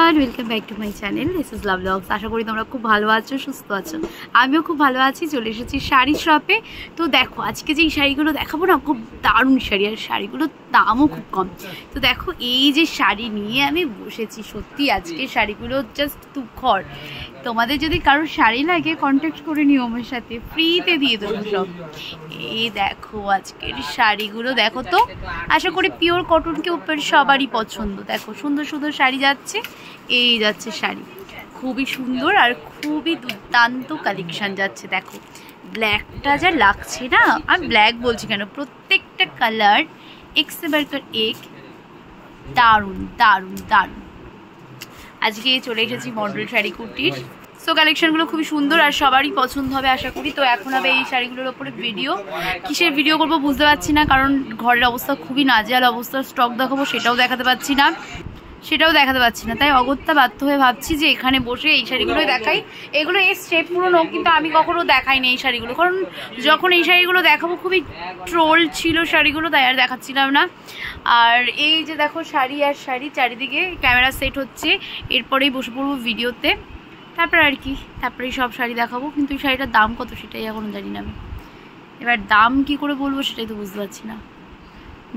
Everyone, welcome back to my channel. This is love blogs. আশা করি তোমরা খুব ভালো আছো, সুস্থ আছো। আমিও খুব ভালো আছি। চলে এসেছি শাড়ি শপে। তো দেখো, আজকে যে শাড়িগুলো দেখাবো না, খুব দারুণ শাড়ি, আর শাড়িগুলোর দামও খুব কম। তো দেখো, এই যে শাড়ি নিয়ে আমি বসেছি, সত্যি আজকে শাড়িগুলো জাস্ট তুখর। তোমাদের যদি কারোর শাড়ি লাগে কন্ট্যাক্ট করে নিও আমার সাথে, ফ্রিতে দিয়ে দেবো সব। এই দেখো আজকের শাড়িগুলো, দেখো তো, আশা করি পিওর কটনকে উপর সবারই পছন্দ। দেখো সুন্দর সুন্দর শাড়ি যাচ্ছে, এই যাচ্ছে শাড়ি, খুবই সুন্দর আর খুবই দুর্দান্ত কালেকশন যাচ্ছে। দেখো ব্ল্যাকটা যা লাগছে না, আমি ব্ল্যাক বলছি কেন, প্রত্যেকটা কালার এক্সেবারকার এক, দারুণ দারুণ দারুণ। আজকে চলে এসেছি মডেল শাড়ি কুর্তির। সো কালেকশনগুলো খুবই সুন্দর আর সবারই পছন্দ হবে আশা করি। তো এখন হবে এই শাড়িগুলোর ওপরে ভিডিও। কিসের ভিডিও করবো বুঝতে পারছি না, কারণ ঘরের অবস্থা খুবই নাজেহাল অবস্থা। স্টক দেখাবো সেটাও দেখাতে পারছি না, তাই অগত্যা বাধ্য হয়ে ভাবছি যে এখানে বসে এই শাড়িগুলোই দেখাই। এগুলো এই স্টেপ পুরনো, কিন্তু আমি কখনো দেখাইনি এই শাড়িগুলো, কারণ যখন এই শাড়িগুলো দেখাবো খুবই ট্রোল ছিল শাড়িগুলো, তাই আর দেখাচ্ছিলাম না। আর এই যে দেখো শাড়ি আর শাড়ি, চারিদিকে ক্যামেরা সেট হচ্ছে, এরপরেই বসে পড়বো ভিডিওতে। তারপর আর কি, তারপরেই সব শাড়ি দেখাবো। কিন্তু এই শাড়িটার দাম কত সেটাই এখনও জানি না আমি। এবার দাম কি করে বলবো সেটাই তো বুঝতে পারছি না।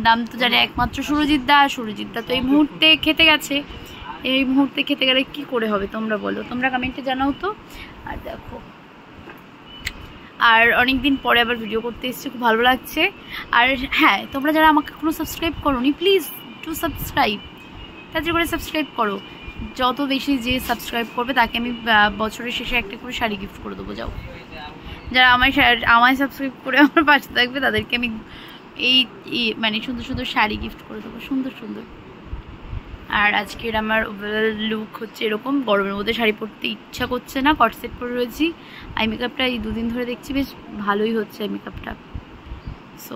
দাম তো জানে একমাত্র সুরজিৎ দা তো এই মুহূর্তে খেতে গেছে। এই মুহূর্তে খেতে গেলে কি করে হবে তোমরা বলো, তোমরা কমেন্টে জানাও তো। আর দেখো, আর অনেকদিন পরে আবার ভিডিও করতে এসেছি, খুব ভালো লাগছে। আর হ্যাঁ, তোমরা যারা আমাকে এখনো সাবস্ক্রাইব করোনি, প্লিজ টু সাবস্ক্রাইব, তাড়াতাড়ি করে সাবস্ক্রাইব করো। যত বেশি যে সাবস্ক্রাইব করবে তাকে আমি বছরের শেষে একটা করে শাড়ি গিফট করে দেবো। যাও, যারা আমায় সাবস্ক্রাইব করে আমার পাশে থাকবে তাদেরকে আমি এই মানে সুন্দর সুন্দর শাড়ি গিফট করে দেবো, সুন্দর সুন্দর। আর আজকের আমার লুক হচ্ছে এরকম, গরমের মধ্যে শাড়ি পরতে ইচ্ছা করছে না, কট সেট পরে রয়েছি। আই মেকআপটা এই দুদিন ধরে দেখছি বেশ ভালোই হচ্ছে আই মেকআপটা। সো